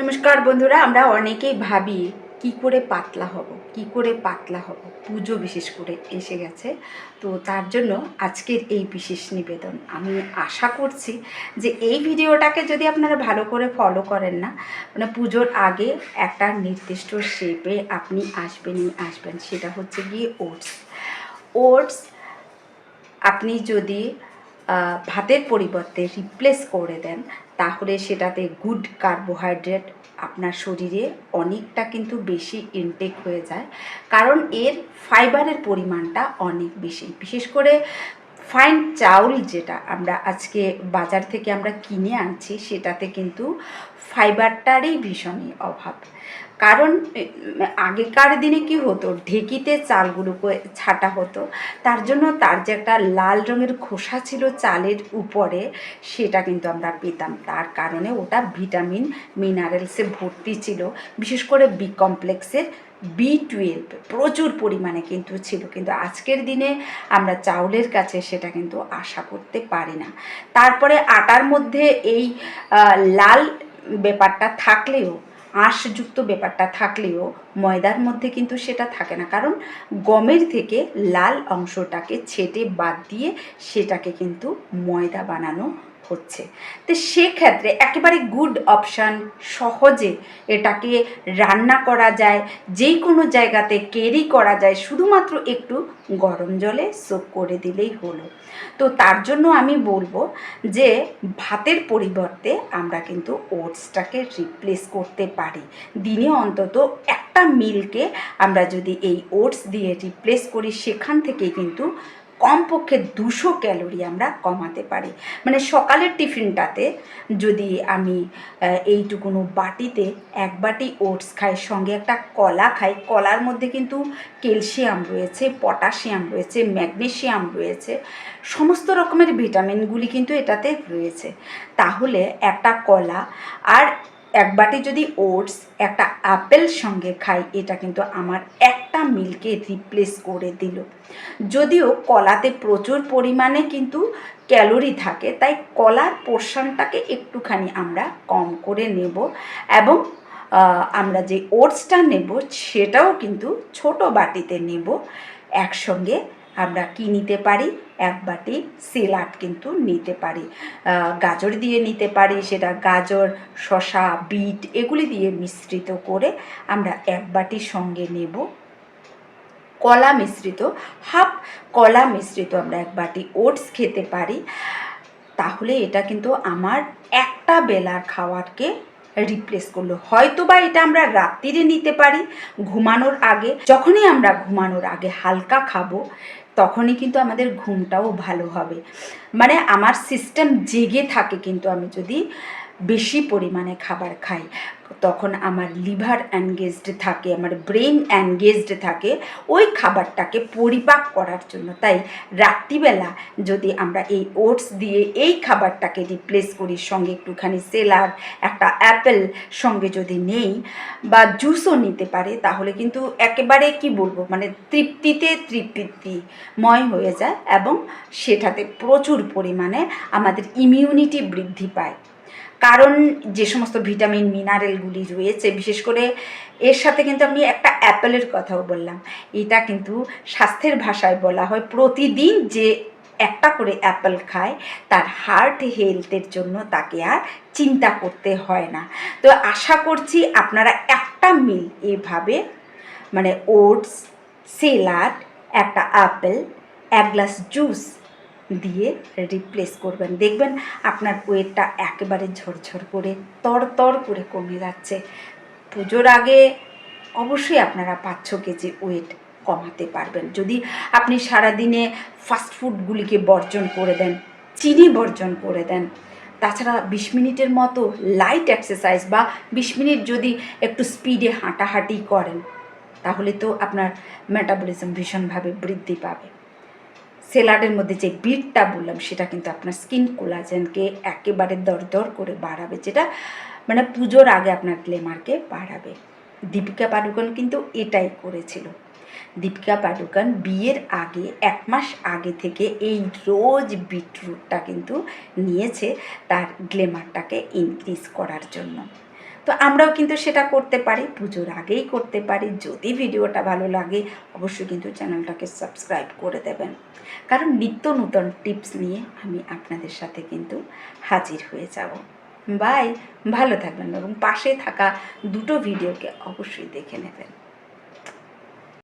নমস্কার বন্ধুরা, আমরা অনেকেই ভাবি কি করে পাতলা হব, কি করে পাতলা হব। পুজো বিশেষ করে এসে গেছে, তো তার জন্য আজকের এই বিশেষ নিবেদন। আমি আশা করছি যে এই ভিডিওটাকে যদি আপনারা ভালো করে ফলো করেন না, মানে পুজোর আগে একটা নির্দিষ্ট শেপে আপনি আসবেন, সেটা হচ্ছে গিয়ে ওটস আপনি যদি ভাতের পরিবর্তে রিপ্লেস করে দেন, তাহলে সেটাতে গুড কার্বোহাইড্রেট আপনার শরীরে অনেকটা কিন্তু বেশি ইনটেক হয়ে যায়, কারণ এর ফাইবারের পরিমাণটা অনেক বেশি। বিশেষ করে ফাইন চাউল যেটা আমরা আজকে বাজার থেকে আমরা কিনে আনছি, সেটাতে কিন্তু ফাইবারটারই ভীষণই অভাব। কারণ আগেকার দিনে কি হতো, ঢেকিতে চালগুলোকে ছাটা হতো, তার জন্য তার যে একটা লাল রঙের খোসা ছিল চালের উপরে, সেটা কিন্তু আমরা পেতাম। তার কারণে ওটা ভিটামিন মিনারেলসে ভর্তি ছিল, বিশেষ করে বি কমপ্লেক্সের B12 প্রচুর পরিমাণে কিন্তু ছিল। কিন্তু আজকের দিনে আমরা চাউলের কাছে সেটা কিন্তু আশা করতে পারি না। তারপরে আটার মধ্যে এই লাল ব্যাপারটা থাকলেও, আঁশযুক্ত ব্যাপারটা থাকলেও ময়দার মধ্যে কিন্তু সেটা থাকে না, কারণ গমের থেকে লাল অংশটাকে ছেটে বাদ দিয়ে সেটাকে কিন্তু ময়দা বানানো হচ্ছে। তো সেক্ষেত্রে একেবারে গুড অপশান, সহজে এটাকে রান্না করা যায়, যেই কোনো জায়গাতে ক্যারি করা যায়, শুধুমাত্র একটু গরম জলে সোক করে দিলেই হলো। তো তার জন্য আমি বলবো যে ভাতের পরিবর্তে আমরা কিন্তু ওটসটাকে রিপ্লেস করতে পারি। দিনে অন্তত একটা মিলকে আমরা যদি এই ওটস দিয়ে রিপ্লেস করি, সেখান থেকে কিন্তু কমপক্ষে 200 ক্যালোরি আমরা কমাতে পারি। মানে সকালের টিফিনটাতে যদি আমি এইটুকুনো বাটিতে 1 বাটি ওটস খাই, সঙ্গে একটা কলা খাই, কলার মধ্যে কিন্তু ক্যালসিয়াম রয়েছে, পটাশিয়াম রয়েছে, ম্যাগনেসিয়াম রয়েছে, সমস্ত রকমের ভিটামিনগুলি কিন্তু এটাতে রয়েছে। তাহলে একটা কলা আর 1 বাটি যদি ওটস একটা আপেল সঙ্গে খাই, এটা কিন্তু আমার একটা মিলকে রিপ্লেস করে দিল। যদিও কলাতে প্রচুর পরিমাণে কিন্তু ক্যালোরি থাকে, তাই কলার পোর্শনটাকে একটুখানি আমরা কম করে নেব, এবং আমরা যে ওটসটা নেব সেটাও কিন্তু ছোট বাটিতে নেব। একসঙ্গে আমরা কি নিতে পারি, 1 বাটি স্যালাড কিন্তু নিতে পারি, গাজর দিয়ে নিতে পারি, সেটা গাজর, শসা, বিট এগুলি দিয়ে মিশ্রিত করে আমরা 1 বাটির সঙ্গে নেব কলা মিশ্রিত, হাফ কলা মিশ্রিত আমরা 1 বাটি ওটস খেতে পারি। তাহলে এটা কিন্তু আমার একটা বেলার খাওয়ারকে রিপ্লেস করলো। হয়তো বা এটা আমরা রাত্রিরে নিতে পারি ঘুমানোর আগে। যখনই আমরা ঘুমানোর আগে হালকা খাবো, তখনই কিন্তু আমাদের ঘুমটাও ভালো হবে। মানে আমার সিস্টেম জেগে থাকে, কিন্তু আমি যদি বেশি পরিমাণে খাবার খাই, তখন আমার লিভার এনগেজড থাকে, আমার ব্রেন এনগেজড থাকে ওই খাবারটাকে পরিপাক করার জন্য। তাই রাত্রিবেলা যদি আমরা এই ওটস দিয়ে এই খাবারটাকে রিপ্লেস করি, সঙ্গে একটুখানি স্যালাড, একটা অ্যাপেল সঙ্গে যদি নেই, বা জুসও নিতে পারে, তাহলে কিন্তু একেবারে কি বলবো, মানে তৃপ্তিময় হয়ে যায়, এবং সেটাতে প্রচুর পরিমাণে আমাদের ইমিউনিটি বৃদ্ধি পায়। কারণ যে সমস্ত ভিটামিন মিনারেলগুলি রয়েছে, বিশেষ করে এর সাথে কিন্তু আমি একটা অ্যাপেলের কথাও বললাম। এটা কিন্তু স্বাস্থ্যের ভাষায় বলা হয়, প্রতিদিন যে একটা করে অ্যাপেল খায়, তার হার্ট হেলথের জন্য তাকে আর চিন্তা করতে হয় না। তো আশা করছি আপনারা একটা মিল এভাবে, মানে ওটস, স্যালাড, একটা আপেল, 1 গ্লাস জুস দিয়ে রিপ্লেস করবেন। দেখবেন আপনার ওয়েটটা একেবারে ঝরঝর করে তর করে কমে যাচ্ছে। পুজোর আগে অবশ্যই আপনারা 5-6 কেজি ওয়েট কমাতে পারবেন, যদি আপনি সারাদিনে ফাস্টফুডগুলিকে বর্জন করে দেন, চিনি বর্জন করে দেন। তাছাড়া 20 মিনিটের মতো লাইট এক্সারসাইজ, বা 20 মিনিট যদি একটু স্পিডে হাঁটাহাঁটি করেন, তাহলে তো আপনার মেটাবলিজম ভীষণভাবে বৃদ্ধি পাবে। স্যালাডের মধ্যে যে বিটটা বললাম, সেটা কিন্তু আপনার স্কিন কোলাজেনকে একেবারে দরদর করে বাড়াবে, যেটা মানে পুজোর আগে আপনার গ্ল্যামারকে বাড়াবে। দীপিকা পাডুকোন কিন্তু এটাই করেছিল। দীপিকা পাডুকোন বিয়ের আগে 1 মাস আগে থেকে এই রোজ বিটরুটটা কিন্তু নিয়েছে তার গ্ল্যামারটাকে ইনক্রিজ করার জন্য। তো আমরাও কিন্তু সেটা করতে পারি, পুজোর আগেই করতে পারি। যদি ভিডিওটা ভালো লাগে অবশ্যই কিন্তু চ্যানেলটাকে সাবস্ক্রাইব করে দেবেন, কারণ নিত্য নূতন টিপস নিয়ে আমি আপনাদের সাথে কিন্তু হাজির হয়ে যাব। বাই, ভালো থাকবেন এবং পাশে থাকা দুটো ভিডিওকে অবশ্যই দেখে নেবেন।